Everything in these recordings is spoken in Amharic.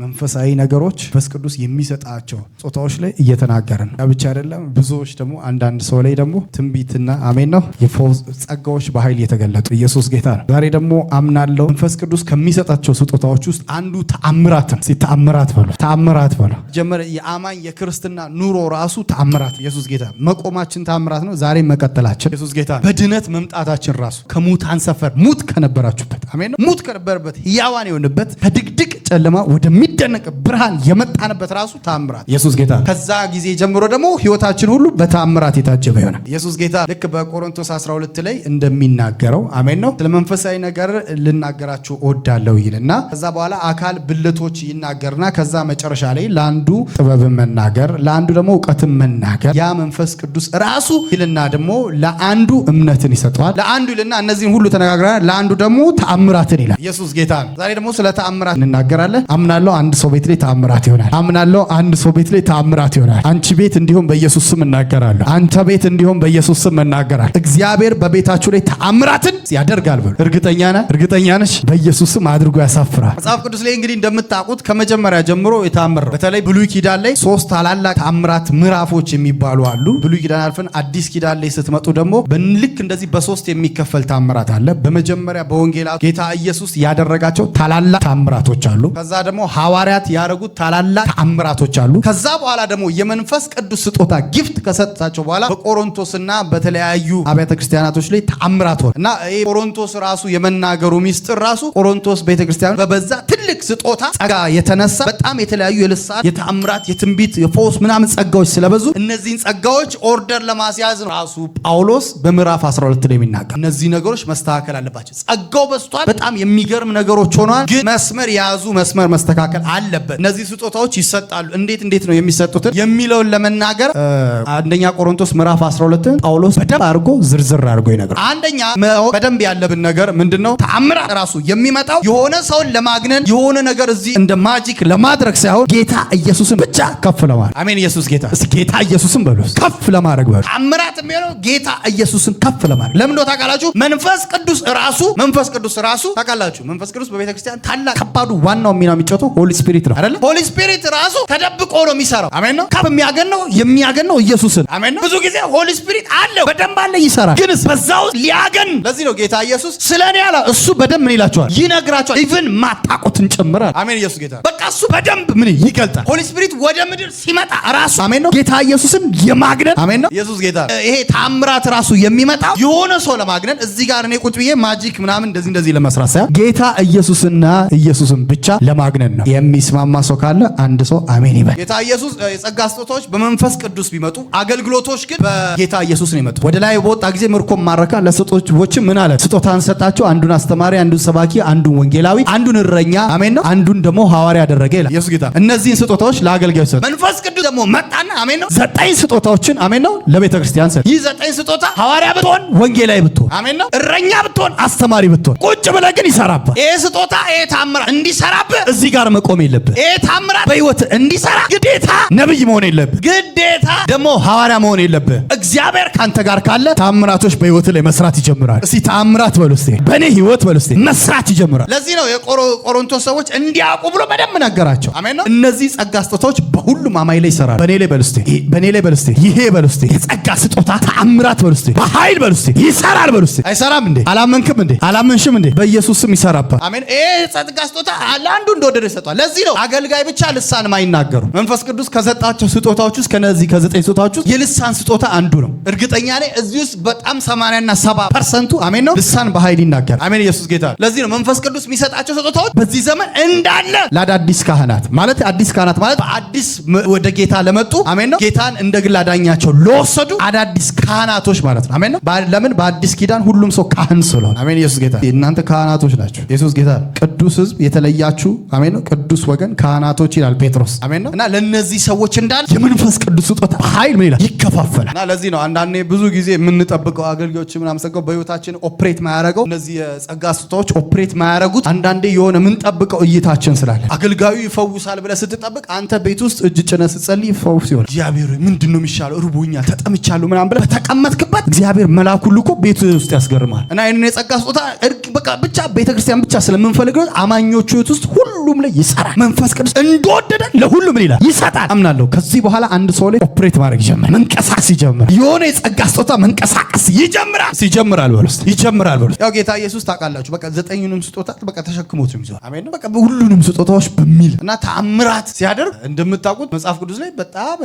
መንፈሳዊ ነገሮች መንፈስ ቅዱስ የሚሰጣቸው ጾታዎች ላይ እየተናገርን ብቻ አይደለም። ብዙዎች ደግሞ አንዳንድ ሰው ላይ ደግሞ ትንቢትና አሜን ነው የፈውስ ጸጋዎች በኃይል የተገለጡ ኢየሱስ ጌታ ነው። ዛሬ ደግሞ አምናለሁ መንፈስ ቅዱስ ከሚሰጣቸው ስጦታዎች ውስጥ አንዱ ተአምራት ነው። ተአምራት በሉ፣ ተአምራት በሉ። ጀመረ የአማኝ የክርስትና ኑሮ ራሱ ተአምራት። ኢየሱስ ጌታ መቆማችን ተአምራት ነው። ዛሬ መቀጠላችን ኢየሱስ ጌታ በድነት መምጣታችን ራሱ ከሙታን ሰፈር ሙት ከነበራችሁበት አሜን ነው ሙት ከነበረበት ሕያዋን የሆነበት ከድቅድቅ ጨለማ ወደሚደነቅ ብርሃን የመጣንበት ራሱ ተአምራት ኢየሱስ ጌታ። ከዛ ጊዜ ጀምሮ ደግሞ ህይወታችን ሁሉ በተአምራት የታጀበ ይሆናል። ኢየሱስ ጌታ ልክ በቆሮንቶስ 12 ላይ እንደሚናገረው አሜን ነው ስለ መንፈሳዊ ነገር ልናገራችሁ እወዳለሁ ይልና ከዛ በኋላ አካል ብልቶች ይናገርና ከዛ መጨረሻ ላይ ለአንዱ ጥበብን መናገር ለአንዱ ደግሞ ዕውቀትን መናገር ያ መንፈስ ቅዱስ ራሱ ይልና ደግሞ ለአንዱ እምነትን ይሰጠዋል ለአንዱ ይልና እነዚህን ሁሉ ተነጋግረናል ለአንዱ ደግሞ ተአምራትን ይላል። ኢየሱስ ጌታ ነው። ዛሬ ደግሞ ስለ ተአምራት እንናገራለን። አምናለሁ አንድ ሰው ቤት ላይ ተአምራት ይሆናል። አምናለሁ አንድ ሰው ቤት ላይ ተአምራት ይሆናል። አንቺ ቤት እንዲሁም በኢየሱስ ስም እናገራለሁ። አንተ ቤት እንዲሁም በኢየሱስ ስም እናገራለሁ። እግዚአብሔር በቤታችሁ ላይ ተአምራትን ያደርጋል ብሎ እርግጠኛ ነህ? እርግጠኛ ነሽ? በኢየሱስ ስም አድርጎ ያሳፍራል። መጽሐፍ ቅዱስ ላይ እንግዲህ እንደምታውቁት ከመጀመሪያ ጀምሮ የተአምር በተለይ ብሉይ ኪዳን ላይ 3 ታላላቅ ተአምራት ምዕራፎች የሚባሉ አሉ። ብሉይ ኪዳን አልፈን አዲስ ኪዳን ላይ ስትመጡ ደግሞ በልክ እንደዚህ በ3 የሚከፈል ተአምራት አለ። በመጀመሪያ በወንጌላት ጌታ ኢየሱስ ያደረጋቸው ታላላቅ ተአምራቶች አሉ። ከዛ ደግሞ ሐዋርያት ያደረጉት ታላላቅ ተአምራቶች አሉ። ከዛ በኋላ ደግሞ የመንፈስ ቅዱስ ስጦታ ጊፍት ከሰጣቸው በኋላ በቆሮንቶስና በተለያዩ አብያተ ክርስቲያናቶች ላይ ተአምራት ሆነ እና ይሄ ቆሮንቶስ ራሱ የመናገሩ ሚስጥር ራሱ ቆሮንቶስ ቤተክርስቲያን በበዛ ትልቅ ስጦታ ጸጋ የተነሳ በጣም የተለያዩ የልሳን የተአምራት የትንቢት የፈውስ ምናምን ጸጋዎች ስለበዙ እነዚህን ጸጋዎች ኦርደር ለማስያዝ ነው ራሱ ጳውሎስ በምዕራፍ 12 ላይ የሚናገር እነዚህ ነገሮች መስተካከል አለባቸው። ጸጋው በስቷል። በጣም የሚገርም ነገሮች ሆነዋል። ግን መስመር የያዙ መስመር መስተካከል አለበት። እነዚህ ስጦታዎች ይሰጣሉ። እንዴት ነው የሚሰጡት የሚለውን ለመናገር አንደኛ ቆሮንቶስ ምዕራፍ 12 ጳውሎስ በደንብ አድርጎ ዝርዝር አድርጎ ይነግራል። አንደኛ በደንብ ያለብን ነገር ምንድነው? ተአምራት ራሱ የሚመጣው የሆነ ሰውን ለማግነን የሆነ ነገር እዚህ እንደ ማጂክ ለማድረግ ሳይሆን ጌታ ኢየሱስን ብቻ ከፍ ለማድረግ አሜን። ኢየሱስ ጌታ እስኪ ጌታ ኢየሱስን በሉ ከፍ ለማድረግ በሉ። ተአምራት የሚሆነው ጌታ ኢየሱስን ከፍ ለማድረግ ለምን ነው ታውቃላችሁ? መንፈስ ቅዱስ ራሱ ታውቃላችሁ። መንፈስ ቅዱስ በቤተ ክርስቲያን ታላቅ ከባዱ ዋናው ሚና የሚጫወተው ሆሊ ስፒሪት ነው አይደል? ሆሊ ስፒሪት ራሱ ተደብቆ ነው የሚሰራው አሜን ነው። ከፍ የሚያገነው ኢየሱስን አሜን ነው። ብዙ ጊዜ ሆሊ ስፒሪት አለው በደንብ አለ ይሰራል፣ ግን በዛው ሊያገን ለዚህ ነው ጌታ ኢየሱስ ስለኔ ያለ እሱ በደንብ ምን ይላችኋል? ይነግራችኋል። ኢቭን ማጣቆትን ጨምራል አሜን። ኢየሱስ ጌታ በቃ እሱ በደንብ ምን ይገልጣል። ሆሊ ስፒሪት ወደ ምድር ሲመጣ ራሱ አሜን ነው ጌታ ኢየሱስን የማግነን አሜን ነው። ኢየሱስ ጌታ ይሄ ታምራት ራሱ የሚመጣው የሆነ ሰው ለማግነን እዚህ ጋር እኔ ቁጭ ብዬ ማጂክ ምናምን እንደዚህ ለመስራት ሳይሆን ጌታ ኢየሱስና ኢየሱስን ብቻ ለማግነን ነው። የሚስማማ ሰው ካለ አንድ ሰው አሜን ይበል። ጌታ ኢየሱስ የጸጋ ስጦታዎች በመንፈስ ቅዱስ ቢመጡ አገልግሎቶች ግን በጌታ ኢየሱስ ነው የመጡት። ወደ ላይ በወጣ ጊዜ ምርኮም ማረካ ለስጦታዎች ምን አለ? ስጦታን ሰጣቸው። አንዱን አስተማሪ፣ አንዱን ሰባኪ፣ አንዱን ወንጌላዊ፣ አንዱን እረኛ አሜን ነው። አንዱን ደግሞ ሐዋርያ ያደረገ ይላል ኢየሱስ ጌታ። እነዚህን ስጦታዎች ለአገልጋዮች ሰጠ። መንፈስ ቅዱስ ደግሞ መጣና አሜን ነው 9 ስጦታዎችን አሜን ነው ለቤተ ክርስቲያን ሰጠ። ይህ 9 ስጦታ ሐዋርያ ብትሆን፣ ወንጌላዊ ብትሆን አሜን ነው፣ እረኛ ብትሆን፣ አስተማሪ ብትሆን ቁጭ ብለህ ግን ይሰራብህ። ይሄ ስጦታ ይሄ ታምራት እንዲሰራብህ እዚህ ጋር መቆም የለብህ። ይሄ ታምራት በህይወት እንዲሰራ ግዴታ ነብይ መሆን የለብህ። ግዴታ ደግሞ ሐዋርያ መሆን የለብህ። እግዚአብሔር ካንተ ጋር ካለ ታምራቶች በህይወት ላይ መስራት ይጀምራል። እስቲ ታምራት በሉ እስቲ በኔ ህይወት በሉ እስቲ መስራት ይጀምራል። ለዚህ ነው የቆሮንቶስ ሰዎች እንዲያውቁ ብሎ በደንብ ነገራቸው አሜን ነው። እነዚህ ጸጋ ስጦታዎች በሁሉም አማኝ ላይ ይሰራል። በኔ ላይ በሉ እስቲ በኔ ላይ በሉ እስቲ ይሄ በሉ እስቲ የጸጋ ስጦታ ተአምራት በሉ እስቲ በኃይል በሉ እስቲ ይሰራል በሉ እስቲ። አይሰራም እንዴ? አላመንክም እንዴ? አላመንሽም እንዴ? በኢየሱስ ስም ይሰራባል አሜን። ይሄ ጸጋ ስጦታ ለአንዱ እንደወደደ ይሰጣል። ለዚህ ነው አገልጋይ ብቻ ልሳን ማይናገሩ። መንፈስ ቅዱስ ከሰጣቸው ስጦታዎች ውስጥ ከነዚህ ከ9 ስጦታዎች ውስጥ የልሳን ስጦታ አንዱ ነው። እርግጠኛ ነኝ እዚህ ውስጥ በጣም 80 እና 70% አሜን ነው ልሳን በኃይል ይናገራል አሜን። ኢየሱስ ጌታ። ለዚህ ነው መንፈስ ቅዱስ የሚሰጣቸው ስጦታዎች በዚህ ዘመን እንዳለ ለአዳዲስ ካህናት ማለት አዲስ ካህናት ማለት በአዲስ ወደ ጌታ ለመጡ አሜን ነው ጌታን እንደ ግል አዳኛቸው ለወሰዱ አዳዲስ ካህናቶች ማለት ነው አሜን ነው። ለምን በአዲስ ኪዳን ሁሉም ሰው ካህን ስለሆነ አሜን። ኢየሱስ ጌታ። እናንተ ካህናቶች ናቸው። ኢየሱስ ጌታ። ቅዱስ ሕዝብ የተለያችሁ አሜን ነው ቅዱስ ወገን ካህናቶች ይላል ጴጥሮስ አሜን ነው። እና ለነዚህ ሰዎች እንዳለ የመንፈስ ቅዱስ ስጦታ ስጦታ ኃይል ምን ይላል ይከፋፈላል። እና ለዚህ ነው አንዳንዴ ብዙ ጊዜ የምንጠብቀው አገልጋዮች ምናምን ሰገው በህይወታችን ኦፕሬት ማያረገው እነዚህ የጸጋ ስጦታዎች ኦፕሬት ማያረጉት አንዳንዴ የሆነ የምንጠብቀው እይታችን ስላለ አገልጋዩ ይፈውሳል ብለህ ስትጠብቅ አንተ ቤት ውስጥ እጅ ጭነህ ስትጸልይ ፈውስ ይሆናል። እግዚአብሔር ምንድነው የሚሻለው እርቦኛል ተጠምቻለሁ ምናምን ብለህ በተቀመጥክበት እግዚአብሔር መልአኩን ልኮ ቤት ውስጥ ያስገርማል። እና ይሄንን የጸጋ ስጦታ በቃ ብቻ ቤተክርስቲያን ብቻ ስለምንፈልገው አማኞቹ ህይወት ውስጥ ሁሉም ላይ ይሰራል። መንፈስ ቅዱስ እንደወደደ ለሁሉም ይላል ይሰጣል። አምናለሁ ከዚህ በኋላ አንድ ሰው ላይ ኦፕሬት ማድረግ ይጀምራል፣ መንቀሳቀስ ይጀምራል። የሆነ የጸጋ ስጦታ መንቀሳቀስ ይጀምራል በሉስ ይጀምራል በሉስ። ያው ጌታ ኢየሱስ ታውቃላችሁ በቃ 9ኙንም ስጦታ በቃ ተሸክሞት ነው ይዟል። አሜን ነው በቃ ሁሉንም ስጦታዎች በሚል እና ተአምራት ሲያደርግ እንደምታውቁት መጽሐፍ ቅዱስ ላይ በጣም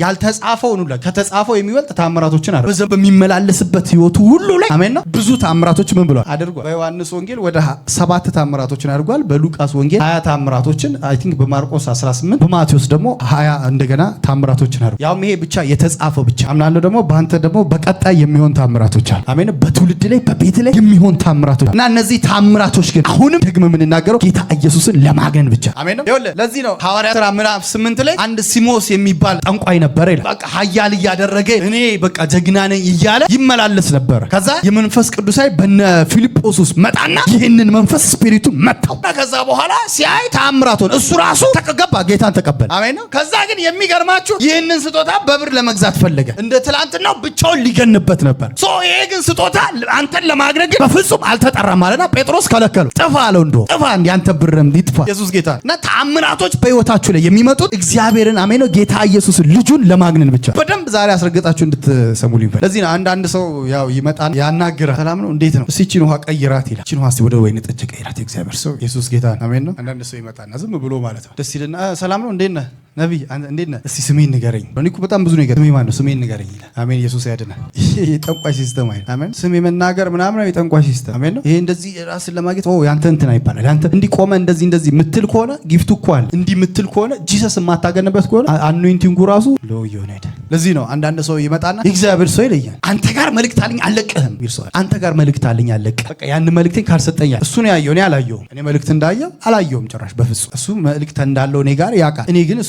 ያልተጻፈው ነው ከተጻፈው የሚበልጥ ተአምራቶችን አደረገ። በዛ በሚመላለስበት ህይወቱ ሁሉ ላይ አሜን ነው ብዙ ተአምራቶች ምን ብሏል አድርጓል። በዮሐንስ ወንጌል ወደ 7 ተአምራቶችን አድርጓል። በሉቃስ ወንጌል 20 ተአምራቶችን አይ ቲንክ በማርቆስ 18 በማቴዎስ ደግሞ 20 እንደገና ተአምራቶችን አድርጓል። ያው ይሄ ብቻ የተጻፈው ብቻ አምናለሁ። ደግሞ በአንተ ደግሞ በቀጣይ የሚሆን ተአምራቶች አሉ። አሜን በትውልድ ላይ በቤት ላይ የሚሆን ተአምራቶች እና እነዚህ ተአምራቶች ግን አሁንም ደግሞ የምንናገረው ጌታ ኢየሱስን ለማግነን ብቻ አሜን ነው። ይኸውልህ ለዚህ ነው ሐዋርያት ሥራ ምዕራፍ 8 ላይ አንድ ሲሞስ የሚባል ጠንቋይ ነበር ይላል። በቃ ኃያል እያደረገ እኔ በቃ ጀግና ነኝ እያለ ይመላለስ ነበር። ከዛ የመንፈስ ቅዱስ ላይ በነ ፊልጶስ ውስጥ መጣና ይህንን መንፈስ ስፒሪቱ መታው። ከዛ በኋላ ሲያይ ተአምራት ሆነ። እሱ ራሱ ተቀባ ጌታን ተቀበለ። አሜን ነው። ከዛ ግን የሚገርማችሁ ይህንን ስጦታ በብር ለመግዛት ፈለገ። እንደ ትላንትናው ብቻውን ሊገንበት ነበር። ይሄ ግን ስጦታ አንተን ለማግነን ግን በፍጹም አልተጠራም ማለትና ጴጥሮስ ከለከለው። ጥፋ አለው። እንደው ጥፋ ያንተ ብርም ይጥፋ። ኢየሱስ ጌታ እና ተአምራቶች በህይወታችሁ ላይ የሚመጡት እግዚአብሔርን አሜን ነው ጌታ ኢየሱስን ልጁን ለማግነን ብቻ። በደንብ ዛሬ አስረግጣችሁ እንድትሰሙ ሊፈልግ። ለዚህ ነው አንዳንድ ሰው ያው ይመጣል ያናግራል። ሰላም ነው እንዴት ነው እስቲ ቺን ውሃ ቀይራት ይላል። ቺን ውሃ እስቲ ወደ ወይን ጠጅ ቀይራት። እግዚአብሔር ሰው ኢየሱስ ጌታ አሜን ነው። አንዳንድ ሰው ይመጣና ዝም ብሎ ማለት ነው ደስ ይልና ሰላም ነው እንዴት ነህ ነብይ እንዴት ነህ እስቲ ስሜን ንገረኝ። እኔ እኮ በጣም ብዙ ነገር ስሜ ማን ነው ስሜን ንገረኝ ይላል። አሜን ኢየሱስ ያድናል። ይሄ ጠንቋይ ሲስተም አይደል? አሜን ስሜ መናገር ምናምን ነው የጠንቋይ ሲስተም አሜን ነው። ይሄ እንደዚህ ራስን ለማግኘት ያንተ እንትና ይባላል። ያንተ እንዲቆመ እንደዚህ ምትል ከሆነ ጊፍቱ እኮ አለ። እንዲህ ምትል ከሆነ ጂሰስ የማታገንበት ከሆነ አኖይንቲንጉ ራሱ ሎው ይሆን አይደል? ለዚህ ነው አንዳንድ ሰው ይመጣና የእግዚአብሔር ሰው ይለኛል አንተ ጋር መልእክት አለኝ አለቅህም ይርሰዋል። አንተ ጋር መልእክት አለኝ አለቅህ። በቃ ያን መልእክቴን ካልሰጠኝ እሱ ነው ያየው እኔ አላየውም። እኔ መልእክት እንዳየው አላየውም ጭራሽ በፍጹም። እሱ መልእክት እንዳለው እኔ ጋር ያውቃል። እኔ ግን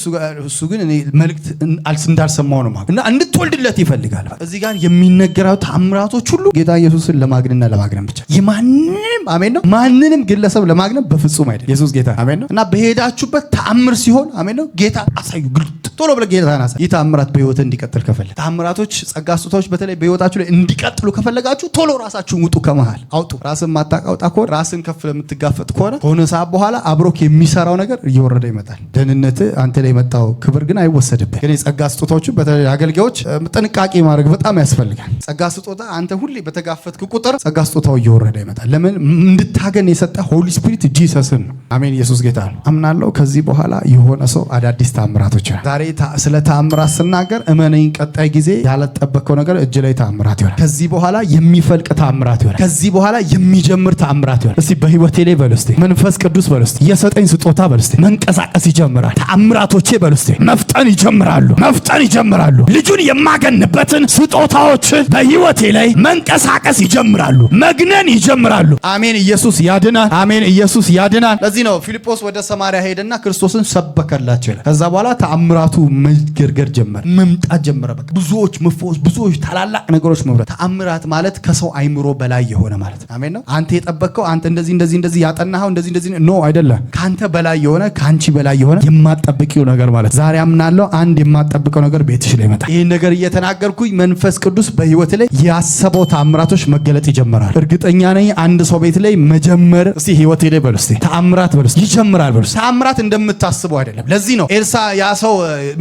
እሱ ግን እኔ መልእክት እንዳልሰማው ነው ማለት እና እንድትወልድለት ይፈልጋል። እዚህ ጋር የሚነገረው ተአምራቶች ሁሉ ጌታ ኢየሱስን ለማግነንና ለማግነን ብቻ የማንንም አሜን ነው ማንንም ግለሰብ ለማግነን በፍጹም አይደል። ኢየሱስ ጌታ አሜን ነው። እና በሄዳችሁበት ተአምር ሲሆን አሜን ነው ጌታ አሳዩ ግልጥ ቶሎ ብለህ ጌታን አሳይ። ይህ ተአምራት በህይወት እንዲቀጥል ከፈለግ ተአምራቶች ጸጋ ስጦታዎች በተለይ በህይወታችሁ ላይ እንዲቀጥሉ ከፈለጋችሁ ቶሎ ራሳችሁን ውጡ፣ ከመሃል አውጡ። ራስን ማታውቃውጣ ከሆነ ራስን ከፍ ለምትጋፈጥ ከሆነ ከሆነ ሰዓት በኋላ አብሮክ የሚሰራው ነገር እየወረደ ይመጣል። ደህንነት አንተ ላይ የመጣው ክብር ግን አይወሰድብህ። ግን የጸጋ ስጦታዎቹ በተለይ አገልጋዮች ጥንቃቄ ማድረግ በጣም ያስፈልጋል። ጸጋ ስጦታ አንተ ሁሌ በተጋፈጥክ ቁጥር ጸጋ ስጦታው እየወረደ ይመጣል። ለምን እንድታገን የሰጠ ሆሊ ስፒሪት ጂሰስን ነው። አሜን ኢየሱስ ጌታ ነው። አምናለሁ ከዚህ በኋላ የሆነ ሰው አዳዲስ ተአምራቶች ዛሬ ስለ ተአምራት ስናገር እመነኝ ቀጣይ ጊዜ ያልጠበቀው ነገር እጅ ላይ ተአምራት ይሆናል። ከዚህ በኋላ የሚፈልቅ ተአምራት ይሆናል። ከዚህ በኋላ የሚጀምር ተአምራት ይሆናል። እስቲ በህይወቴ ላይ በልስቴ መንፈስ ቅዱስ በልስቴ የሰጠኝ ስጦታ በልስቴ መንቀሳቀስ ይጀምራል። ተአምራቶቼ በልስቴ መፍጠን ይጀምራሉ። ልጁን የማገንበትን ስጦታዎች በህይወቴ ላይ መንቀሳቀስ ይጀምራሉ፣ መግነን ይጀምራሉ። አሜን ኢየሱስ ያድናል። አሜን ኢየሱስ ያድናል። ለዚህ ነው ፊልጶስ ወደ ሰማርያ ሄደና ክርስቶስን ሰበከላቸው ይላል። ከዛ በኋላ ተአምራቱ መገርገር ጀመረ፣ መምጣት ጀመረ። በቃ ብዙዎች መፈወስ፣ ብዙዎች ታላላቅ ነገሮች መብራት። ተአምራት ማለት ከሰው አይምሮ በላይ የሆነ ማለት ነው። አሜን ነው። አንተ የጠበቅከው አንተ እንደዚህ ያጠናኸው እንደዚህ ኖ አይደለም። ካንተ በላይ የሆነ ካንቺ በላይ የሆነ የማትጠብቂው ነገር ማለት ዛሬ አምናለሁ አንድ የማትጠብቀው ነገር ቤትሽ ላይ ይመጣል። ይሄን ነገር እየተናገርኩኝ መንፈስ ቅዱስ በህይወት ላይ ያሰበው ተአምራቶች መገለጥ ይጀምራል። እርግጠኛ ነኝ አንድ ሰው ቤት ላይ መጀመር እስቲ ህይወቴ ላይ በል እስቲ ተአምራት በል እስቲ ይጀምራል በል። ተአምራት እንደምታስበው አይደለም። ለዚህ ነው ኤልሳ ያ ሰው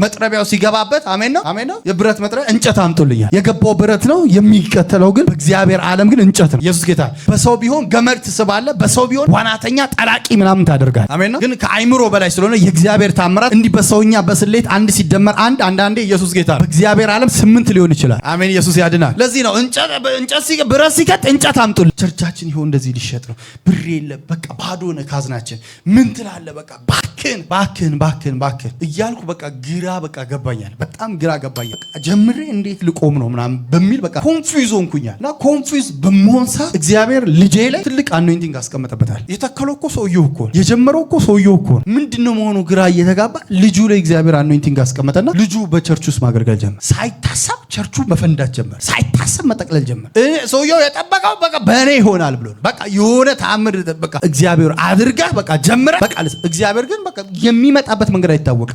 መጥረቢያው ሲገባበት አሜን ነው የብረት መጥረቢያ እንጨት አምጡልኛል። የገባው ብረት ነው፣ የሚቀተለው ግን በእግዚአብሔር ዓለም ግን እንጨት ነው። ኢየሱስ ጌታ። በሰው ቢሆን ገመድ ትስባለህ፣ በሰው ቢሆን ዋናተኛ ጠላቂ ምናምን ታደርጋለህ። አሜን ነው። ግን ከአይምሮ በላይ ስለሆነ የእግዚአብሔር ተአምራት እንዲህ በሰውኛ በስሌት አንድ ሲደመር አንዳንዴ ኢየሱስ ጌታ በእግዚአብሔር ዓለም 8 ሊሆን ይችላል። አሜን ኢየሱስ ያድናል። ለዚህ ነው ብረት ሲከት እንጨት አምጡልኝ። ቸርቻችን ይሁን እንደዚህ ሊሸጥ ነው፣ ብር የለ በቃ ባዶ ነው ካዝናችን። ምን ትላለህ? በቃ ባክን እያልኩ በቃ ግራ በቃ ገባኛል። በጣም ግራ ገባኛል። ጀምሬ እንዴት ልቆም ነው ምናምን በሚል በቃ ኮንፊውዝ ሆንኩኛል። እና ኮንፊውዝ በመሆን ሰዓት እግዚአብሔር ልጄ ላይ ትልቅ አኖይንቲንግ አስቀመጠበታል። የተከለው እኮ ሰውየው እኮ ነው፣ የጀመረው እኮ ሰውየው እኮ ነው። ምንድነው መሆኑ ግራ እየተጋባ ልጁ ላይ እግዚአብሔር አኖይንቲንግ አስቀመጠና ልጁ በቸርች ውስጥ ማገልገል ጀመር። ሳይታሰብ ቸርቹ መፈንዳት ጀመር። ሳይታሰብ መጠቅለል ጀመር። ሰውየው የጠበቀው በቃ በእኔ ይሆናል ብሎ በቃ የሆነ ተአምር በቃ እግዚአብሔር አድርጋ በቃ ጀምረ በቃ እግዚአብሔር ግን በቃ የሚመጣበት መንገድ አይታወቅም።